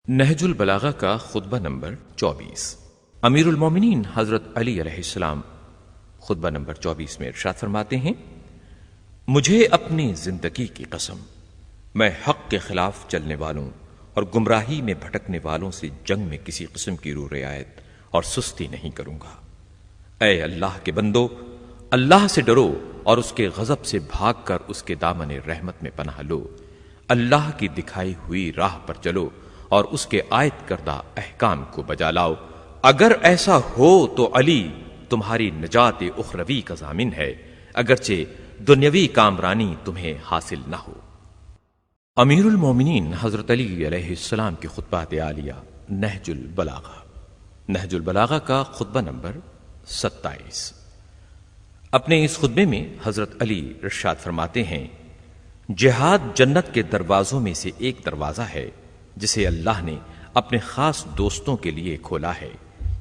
نہج البلاغہ کا خطبہ نمبر 24۔ امیر المومنین حضرت علی علیہ السلام خطبہ نمبر 24 میں ارشاد فرماتے ہیں، مجھے اپنی زندگی کی قسم، میں حق کے خلاف چلنے والوں اور گمراہی میں بھٹکنے والوں سے جنگ میں کسی قسم کی رو رعایت اور سستی نہیں کروں گا۔ اے اللہ کے بندو، اللہ سے ڈرو اور اس کے غضب سے بھاگ کر اس کے دامن رحمت میں پناہ لو، اللہ کی دکھائی ہوئی راہ پر چلو اور اس کے عائد کردہ احکام کو بجا لاؤ۔ اگر ایسا ہو تو علی تمہاری نجات اخروی کا ضامن ہے، اگرچہ دنیاوی کامرانی تمہیں حاصل نہ ہو۔ امیر المومنین حضرت علی علیہ السلام کی خطبات عالیہ نہج البلاغہ۔ نہج البلاغہ کا خطبہ نمبر 27۔ اپنے اس خطبے میں حضرت علی ارشاد فرماتے ہیں، جہاد جنت کے دروازوں میں سے ایک دروازہ ہے جسے اللہ نے اپنے خاص دوستوں کے لیے کھولا ہے۔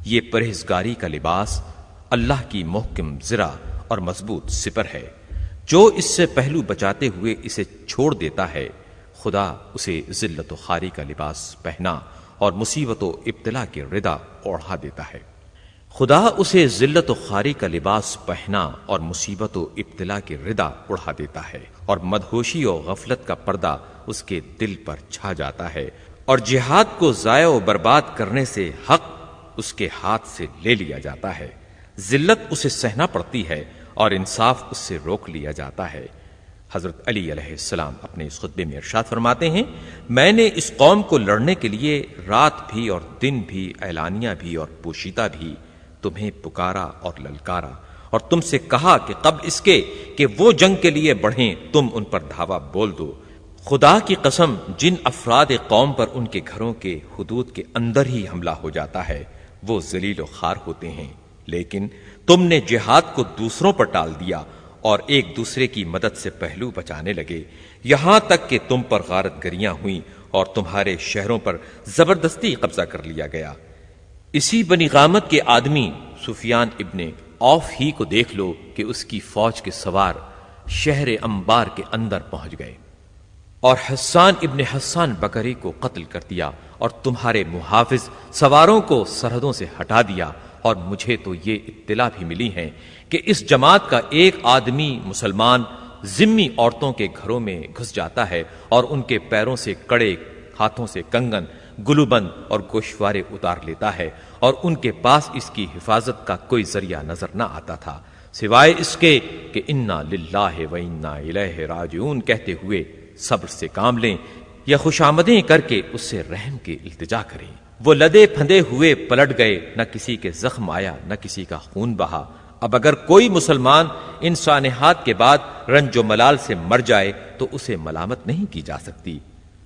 یہ پرہیزگاری کا لباس اللہ کی محکم زرہ اور مضبوط سپر ہے۔ جو اس سے پہلو بچاتے ہوئے اسے چھوڑ دیتا ہے، خدا اسے ذلت و خواری کا لباس پہنا اور مصیبت و ابتلا کی ردا اوڑھا دیتا ہے۔ خدا اسے ذلت و خواری کا لباس پہنا اور مصیبت و ابتلا کی ردا اڑھا دیتا ہے، اور مدہوشی و غفلت کا پردہ اس کے دل پر چھا جاتا ہے، اور جہاد کو ضائع و برباد کرنے سے حق اس کے ہاتھ سے لے لیا جاتا ہے۔ ذلت اسے سہنا پڑتی ہے اور انصاف اس سے روک لیا جاتا ہے۔ حضرت علی علیہ السلام اپنے اس خطبے میں ارشاد فرماتے ہیں، میں نے اس قوم کو لڑنے کے لیے رات بھی اور دن بھی، اعلانیہ بھی اور پوشیدہ بھی تمہیں پکارا اور للکارا، اور تم سے کہا کہ قبل اس کے کہ وہ جنگ کے لیے بڑھیں تم ان پر دھاوا بول دو۔ خدا کی قسم، جن افراد قوم پر ان کے گھروں کے حدود کے اندر ہی حملہ ہو جاتا ہے وہ ذلیل و خوار ہوتے ہیں، لیکن تم نے جہاد کو دوسروں پر ٹال دیا اور ایک دوسرے کی مدد سے پہلو بچانے لگے، یہاں تک کہ تم پر غارت گریاں ہوئیں اور تمہارے شہروں پر زبردستی قبضہ کر لیا گیا۔ اسی بنی غامت کے آدمی سفیان ابن عوف ہی کو دیکھ لو کہ اس کی فوج کے سوار شہر انبار کے اندر پہنچ گئے اور حسان ابن حسان بکری کو قتل کر دیا، اور تمہارے محافظ سواروں کو سرحدوں سے ہٹا دیا، اور مجھے تو یہ اطلاع بھی ملی ہے کہ اس جماعت کا ایک آدمی مسلمان ذمی عورتوں کے گھروں میں گھس جاتا ہے اور ان کے پیروں سے کڑے، ہاتھوں سے کنگن، گلوبند اور گوشوارے اتار لیتا ہے، اور ان کے پاس اس کی حفاظت کا کوئی ذریعہ نظر نہ آتا تھا سوائے اس کے کہ انا للہ و انا الیہ راجعون کہتے ہوئے صبر سے کام لیں یا خوشامدیں کر کے اس سے رحم کی التجا کریں۔ وہ لدے پھندے ہوئے پلٹ گئے، نہ کسی کے زخم آیا نہ کسی کا خون بہا۔ اب اگر کوئی مسلمان ان سانحات کے بعد رنج و ملال سے مر جائے تو اسے ملامت نہیں کی جا سکتی۔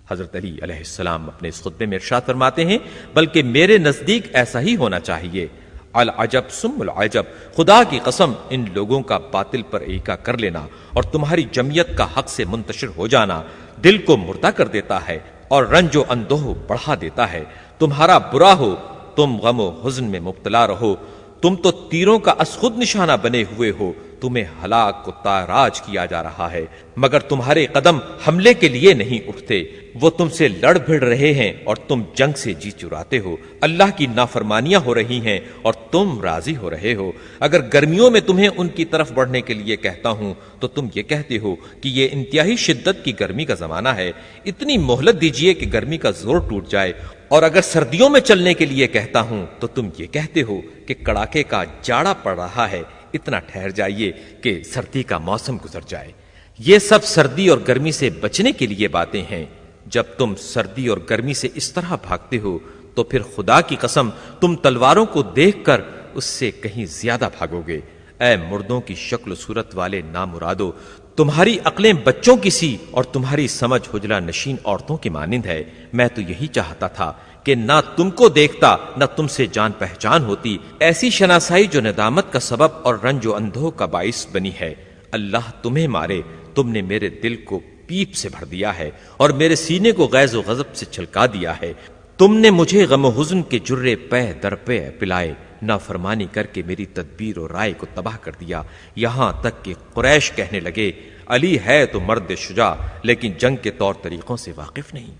حضرت علی علیہ السلام اپنے اس خطبے میں ارشاد فرماتے ہیں، بلکہ میرے نزدیک ایسا ہی ہونا چاہیے۔ العجب ثم العجب، خدا کی قسم، ان لوگوں کا باطل پر ایکا کر لینا اور تمہاری جمعیت کا حق سے منتشر ہو جانا دل کو مردہ کر دیتا ہے اور رنج و اندوہ بڑھا دیتا ہے۔ تمہارا برا ہو، تم غم و حزن میں مبتلا رہو، تم تو تیروں کا از خود نشانہ بنے ہوئے ہو، تمہیں ہلاک و تاراج کیا جا رہا ہے، مگر تمہارے قدم حملے کے لیے نہیں اٹھتے۔ وہ تم سے لڑ بھڑ رہے ہیں اور تم جنگ سے جی چراتے ہو، اللہ کی نافرمانیاں ہو رہی ہیں اور تم راضی ہو رہے ہو۔ اگر گرمیوں میں تمہیں ان کی طرف بڑھنے کے لیے کہتا ہوں تو تم یہ کہتے ہو کہ یہ انتہائی شدت کی گرمی کا زمانہ ہے، اتنی مہلت دیجیے کہ گرمی کا زور ٹوٹ جائے، اور اگر سردیوں میں چلنے کے لیے کہتا ہوں تو تم یہ کہتے ہو کہ کڑاکے کا جاڑا پڑ رہا ہے، اتنا ٹھہر جائیے کہ سردی کا موسم گزر جائے۔ یہ سب سردی اور گرمی سے بچنے کے لیے باتیں ہیں۔ جب تم سردی اور گرمی سے اس طرح بھاگتے ہو تو پھر خدا کی قسم تم تلواروں کو دیکھ کر اس سے کہیں زیادہ بھاگو گے۔ اے مردوں کی شکل و صورت والے نامرادو، تمہاری عقلیں بچوں کی سی اور تمہاری سمجھ حجلہ نشین عورتوں کی مانند ہے۔ میں تو یہی چاہتا تھا کہ نہ تم کو دیکھتا نہ تم سے جان پہچان ہوتی، ایسی شناسائی جو ندامت کا سبب اور رنج و اندوہ کا باعث بنی ہے۔ اللہ تمہیں مارے، تم نے میرے دل کو پیپ سے بھر دیا ہے اور میرے سینے کو غیظ و غضب سے چھلکا دیا ہے۔ تم نے مجھے غم و حزن کے جرے پہ در پہ پلائے، نافرمانی کر کے میری تدبیر و رائے کو تباہ کر دیا، یہاں تک کہ قریش کہنے لگے، علی ہے تو مرد شجاع لیکن جنگ کے طور طریقوں سے واقف نہیں۔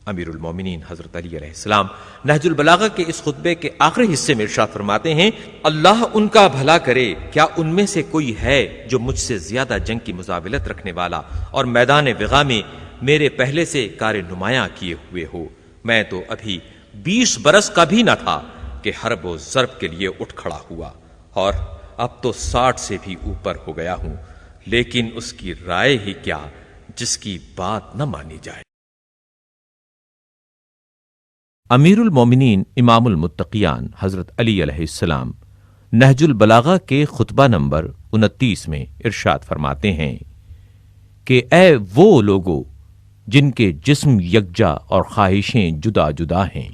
امیر المومنین حضرت علی علیہ السلام نہج البلاغہ کے اس خطبے کے آخری حصے میں ارشاد فرماتے ہیں، اللہ ان کا بھلا کرے، کیا ان میں سے کوئی ہے جو مجھ سے زیادہ جنگ کی مزاولت رکھنے والا اور میدان وغا میں میرے پہلے سے کار نمایاں کیے ہوئے ہو؟ میں تو ابھی 20 برس کا بھی نہ تھا کہ حرب و ضرب کے لیے اٹھ کھڑا ہوا، اور اب تو 60 سے بھی اوپر ہو گیا ہوں، لیکن اس کی رائے ہی کیا جس کی بات نہ مانی جائے۔ امیر المومنین امام المتقیان حضرت علی علیہ السلام نہج البلاغہ کے خطبہ نمبر 29 میں ارشاد فرماتے ہیں کہ اے وہ لوگو جن کے جسم یکجا اور خواہشیں جدا جدا ہیں،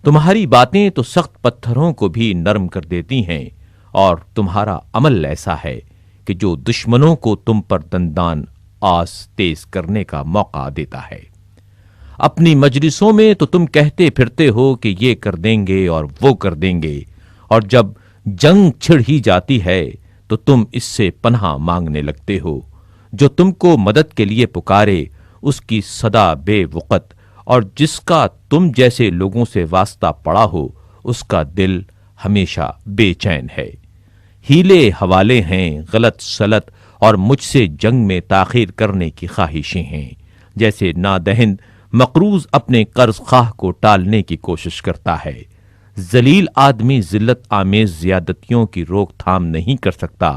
تمہاری باتیں تو سخت پتھروں کو بھی نرم کر دیتی ہیں، اور تمہارا عمل ایسا ہے کہ جو دشمنوں کو تم پر دندان آس تیز کرنے کا موقع دیتا ہے۔ اپنی مجلسوں میں تو تم کہتے پھرتے ہو کہ یہ کر دیں گے اور وہ کر دیں گے، اور جب جنگ چھڑ ہی جاتی ہے تو تم اس سے پناہ مانگنے لگتے ہو۔ جو تم کو مدد کے لیے پکارے اس کی صدا بے وقت، اور جس کا تم جیسے لوگوں سے واسطہ پڑا ہو اس کا دل ہمیشہ بے چین ہے۔ ہیلے حوالے ہیں، غلط سلط اور مجھ سے جنگ میں تاخیر کرنے کی خواہشیں ہیں، جیسے نادہند مقروض اپنے قرض خواہ کو ٹالنے کی کوشش کرتا ہے۔ ذلیل آدمی ذلت آمیز زیادتیوں کی روک تھام نہیں کر سکتا،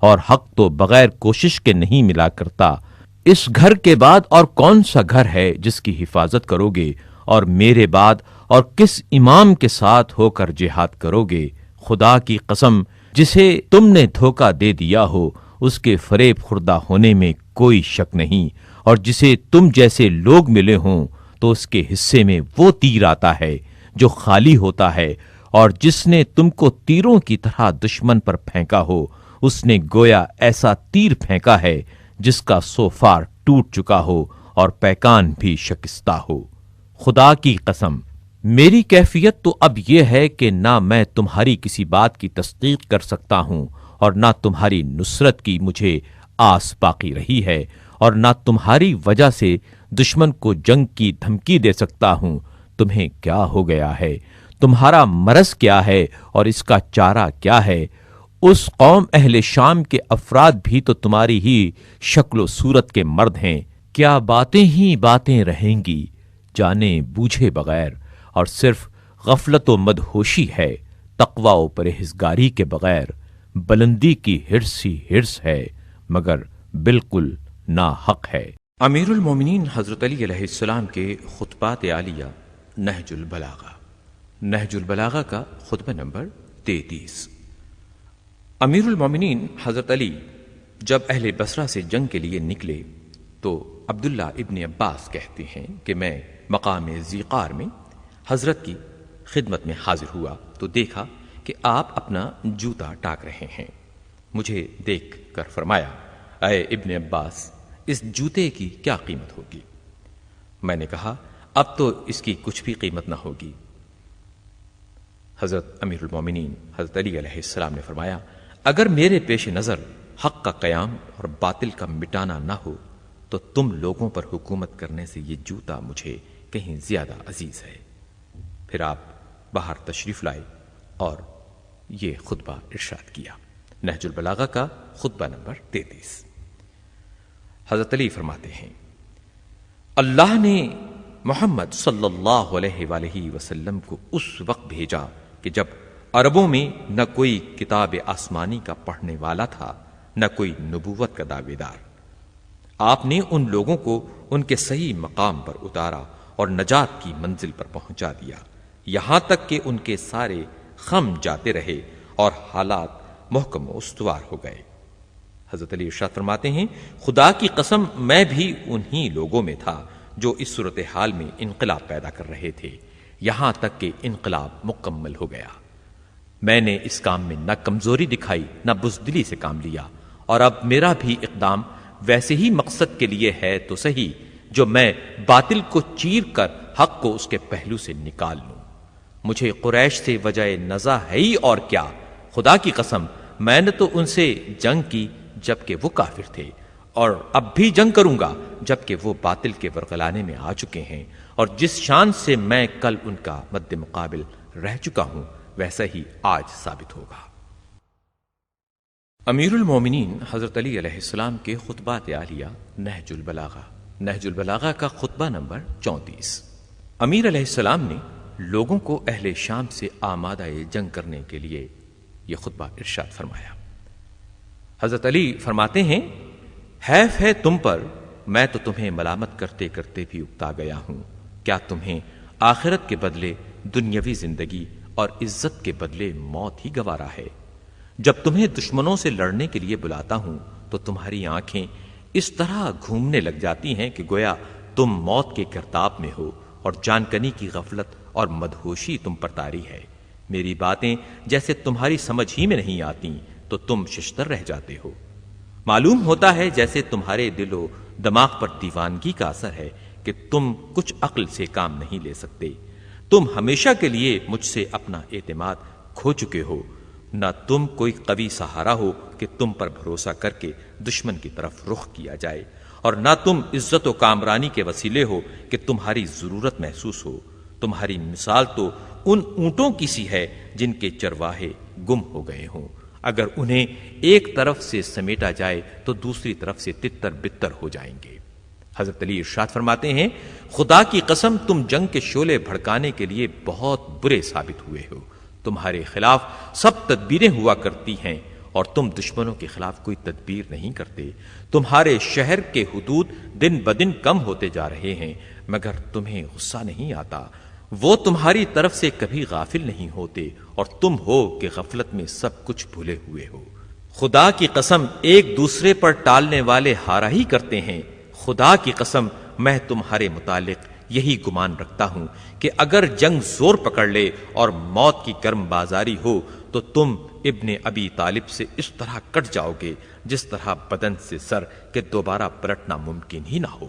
اور حق تو بغیر کوشش کے نہیں ملا کرتا۔ اس گھر کے بعد اور کون سا گھر ہے جس کی حفاظت کرو گے، اور میرے بعد اور کس امام کے ساتھ ہو کر جہاد کرو گے؟ خدا کی قسم، جسے تم نے دھوکہ دے دیا ہو اس کے فریب خوردہ ہونے میں کوئی شک نہیں، اور جسے تم جیسے لوگ ملے ہوں تو اس کے حصے میں وہ تیر آتا ہے جو خالی ہوتا ہے، اور جس نے تم کو تیروں کی طرح دشمن پر پھینکا ہو اس نے گویا ایسا تیر پھینکا ہے جس کا سوفار ٹوٹ چکا ہو اور پیکان بھی شکستہ ہو۔ خدا کی قسم، میری کیفیت تو اب یہ ہے کہ نہ میں تمہاری کسی بات کی تصدیق کر سکتا ہوں، اور نہ تمہاری نصرت کی مجھے آس باقی رہی ہے، اور نہ تمہاری وجہ سے دشمن کو جنگ کی دھمکی دے سکتا ہوں۔ تمہیں کیا ہو گیا ہے؟ تمہارا مرض کیا ہے اور اس کا چارہ کیا ہے؟ اس قوم اہل شام کے افراد بھی تو تمہاری ہی شکل و صورت کے مرد ہیں۔ کیا باتیں ہی باتیں رہیں گی جانے بوجھے بغیر، اور صرف غفلت و مدہوشی ہے، تقوی و پرہیزگاری کے بغیر۔ بلندی کی ہرس ہی ہرس ہے، مگر بالکل ناحق ہے۔ امیر المومنین حضرت علی علیہ السلام کے خطبات عالیہ نہج البلاغہ، نہج البلاغہ کا خطبہ نمبر 33۔ امیر المومنین حضرت علی جب اہل بصرہ سے جنگ کے لیے نکلے تو عبداللہ ابن عباس کہتے ہیں کہ میں مقام ذیقار میں حضرت کی خدمت میں حاضر ہوا تو دیکھا کہ آپ اپنا جوتا ٹاک رہے ہیں۔ مجھے دیکھ کر فرمایا، اے ابن عباس، اس جوتے کی کیا قیمت ہوگی؟ میں نے کہا، اب تو اس کی کچھ بھی قیمت نہ ہوگی۔ حضرت امیر المومنین حضرت علی علیہ السلام نے فرمایا، اگر میرے پیش نظر حق کا قیام اور باطل کا مٹانا نہ ہو تو تم لوگوں پر حکومت کرنے سے یہ جوتا مجھے کہیں زیادہ عزیز ہے۔ پھر آپ باہر تشریف لائے اور یہ خطبہ ارشاد کیا۔ نہج البلاغہ کا خطبہ نمبر 33۔ حضرت علی فرماتے ہیں، اللہ نے محمد صلی اللہ علیہ وآلہ وسلم کو اس وقت بھیجا کہ جب عربوں میں نہ کوئی کتاب آسمانی کا پڑھنے والا تھا، نہ کوئی نبوت کا دعوے دار۔ آپ نے ان لوگوں کو ان کے صحیح مقام پر اتارا اور نجات کی منزل پر پہنچا دیا، یہاں تک کہ ان کے سارے خم جاتے رہے اور حالات محکم و استوار ہو گئے۔ حضرت علی ارشاد فرماتے ہیں، خدا کی قسم میں بھی انہی لوگوں میں تھا جو اس صورتحال میں انقلاب پیدا کر رہے تھے، یہاں تک کہ انقلاب مکمل ہو گیا۔ میں نے اس کام میں نہ کمزوری دکھائی نہ بزدلی سے کام لیا، اور اب میرا بھی اقدام ویسے ہی مقصد کے لیے ہے تو صحیح جو میں باطل کو چیر کر حق کو اس کے پہلو سے نکال لوں۔ مجھے قریش سے وجہ نزع ہے ہی اور کیا، خدا کی قسم میں نے تو ان سے جنگ کی جبکہ وہ کافر تھے، اور اب بھی جنگ کروں گا جبکہ وہ باطل کے ورغلانے میں آ چکے ہیں، اور جس شان سے میں کل ان کا مد مقابل رہ چکا ہوں ویسا ہی آج ثابت ہوگا۔ امیر المومنین حضرت علی علیہ السلام کے خطبات عالیہ نہج البلاغہ کا خطبہ نمبر 34۔ امیر علیہ السلام نے لوگوں کو اہل شام سے آمادہ جنگ کرنے کے لیے یہ خطبہ ارشاد فرمایا۔ حضرت علی فرماتے ہیں، حیف ہے تم پر، میں تو تمہیں ملامت کرتے کرتے بھی اکتا گیا ہوں، کیا تمہیں آخرت کے بدلے دنیاوی زندگی اور عزت کے بدلے موت ہی گوارا ہے؟ جب تمہیں دشمنوں سے لڑنے کے لیے بلاتا ہوں تو تمہاری آنکھیں اس طرح گھومنے لگ جاتی ہیں کہ گویا تم موت کے گرداب میں ہو اور جانکنی کی غفلت اور مدہوشی تم پر طاری ہے۔ میری باتیں جیسے تمہاری سمجھ ہی میں نہیں آتی تو تم ششتر رہ جاتے ہو۔ معلوم ہوتا ہے جیسے تمہارے دل و دماغ پر دیوانگی کا اثر ہے کہ تم کچھ عقل سے کام نہیں لے سکتے۔ تم ہمیشہ کے لیے مجھ سے اپنا اعتماد کھو چکے ہو، نہ تم کوئی قوی سہارا ہو کہ تم پر بھروسہ کر کے دشمن کی طرف رخ کیا جائے، اور نہ تم عزت و کامرانی کے وسیلے ہو کہ تمہاری ضرورت محسوس ہو۔ تمہاری مثال تو ان اونٹوں کی سی ہے جن کے چرواہے گم ہو گئے ہوں، اگر انہیں ایک طرف سے سمیٹا جائے تو دوسری طرف سے تتر بتر ہو جائیں گے۔ حضرت علی ارشاد فرماتے ہیں، خدا کی قسم تم جنگ کے شعلے بھڑکانے کے لیے بہت برے ثابت ہوئے ہو۔ تمہارے خلاف سب تدبیریں ہوا کرتی ہیں اور تم دشمنوں کے خلاف کوئی تدبیر نہیں کرتے۔ تمہارے شہر کے حدود دن بدن کم ہوتے جا رہے ہیں مگر تمہیں غصہ نہیں آتا۔ وہ تمہاری طرف سے کبھی غافل نہیں ہوتے اور تم ہو کہ غفلت میں سب کچھ بھولے ہوئے ہو۔ خدا کی قسم ایک دوسرے پر ٹالنے والے ہارا ہی کرتے ہیں۔ خدا کی قسم میں تمہارے متعلق یہی گمان رکھتا ہوں کہ اگر جنگ زور پکڑ لے اور موت کی گرم بازاری ہو تو تم ابن ابی طالب سے اس طرح کٹ جاؤ گے جس طرح بدن سے سر کے دوبارہ پلٹنا ممکن ہی نہ ہو۔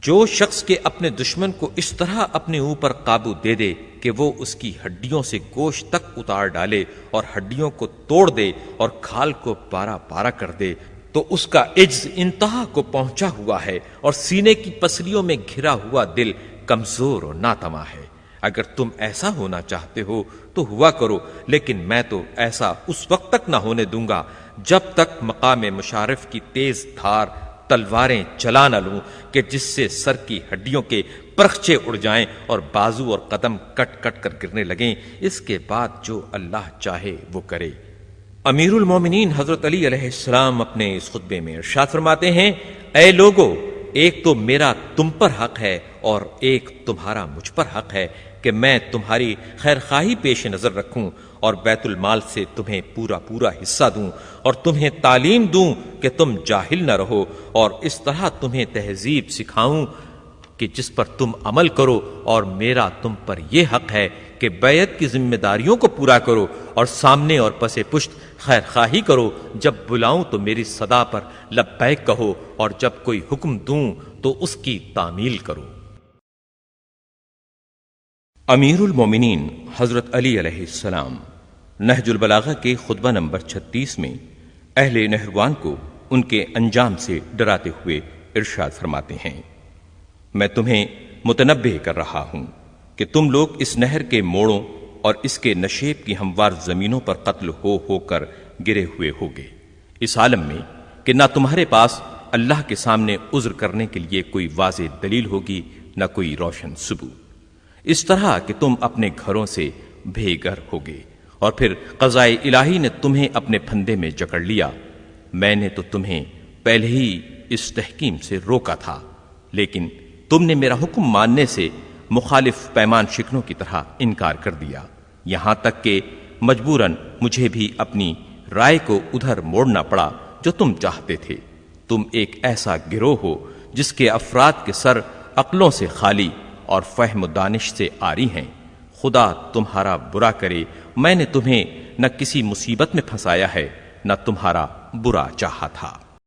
جو شخص کے اپنے دشمن کو اس طرح اپنے اوپر قابو دے دے کہ وہ اس کی ہڈیوں سے گوشت تک اتار ڈالے اور ہڈیوں کو توڑ دے اور کھال کو پارا پارا کر دے تو اس کا عجز انتہا کو پہنچا ہوا ہے اور سینے کی پسلیوں میں گھرا ہوا دل کمزور اور ناتما ہے۔ اگر تم ایسا ہونا چاہتے ہو تو ہوا کرو، لیکن میں تو ایسا اس وقت تک نہ ہونے دوں گا جب تک مقام مشارف کی تیز دھار تلواریں چلا نہ لوں کہ جس سے سر کی ہڈیوں کے پرخچے اڑ جائیں اور بازو اور قدم کٹ کٹ کر گرنے لگیں۔ اس کے بعد جو اللہ چاہے وہ کرے۔ امیر المومنین حضرت علی علیہ السلام اپنے اس خطبے میں ارشاد فرماتے ہیں، اے لوگو، ایک تو میرا تم پر حق ہے اور ایک تمہارا مجھ پر حق ہے کہ میں تمہاری خیر خواہی پیش نظر رکھوں اور بیت المال سے تمہیں پورا پورا حصہ دوں اور تمہیں تعلیم دوں کہ تم جاہل نہ رہو، اور اس طرح تمہیں تہذیب سکھاؤں کہ جس پر تم عمل کرو، اور میرا تم پر یہ حق ہے کہ بیعت کی ذمہ داریوں کو پورا کرو اور سامنے اور پس پشت خیر خواہی کرو۔ جب بلاؤں تو میری صدا پر لبیک کہو اور جب کوئی حکم دوں تو اس کی تعمیل کرو۔ امیر المومنین حضرت علی علیہ السلام نہج البلاغہ کے خطبہ نمبر 36 میں اہل نہروان کو ان کے انجام سے ڈراتے ہوئے ارشاد فرماتے ہیں، میں تمہیں متنبہ کر رہا ہوں کہ تم لوگ اس نہر کے موڑوں اور اس کے نشیب کی ہموار زمینوں پر قتل ہو کر گرے ہوئے ہوگے، اس عالم میں کہ نہ تمہارے پاس اللہ کے سامنے عذر کرنے کے لیے کوئی واضح دلیل ہوگی نہ کوئی روشن ثبوت، اس طرح کہ تم اپنے گھروں سے بے گھر ہوگے اور پھر قضائے الہی نے تمہیں اپنے پھندے میں جکڑ لیا۔ میں نے تو تمہیں پہلے ہی اس تحکیم سے روکا تھا، لیکن تم نے میرا حکم ماننے سے مخالف پیمان شکنوں کی طرح انکار کر دیا، یہاں تک کہ مجبوراً مجھے بھی اپنی رائے کو ادھر موڑنا پڑا جو تم چاہتے تھے۔ تم ایک ایسا گروہ ہو جس کے افراد کے سر عقلوں سے خالی اور فہم و دانش سے عاری ہیں۔ خدا تمہارا برا کرے، میں نے تمہیں نہ کسی مصیبت میں پھنسایا ہے نہ تمہارا برا چاہا تھا۔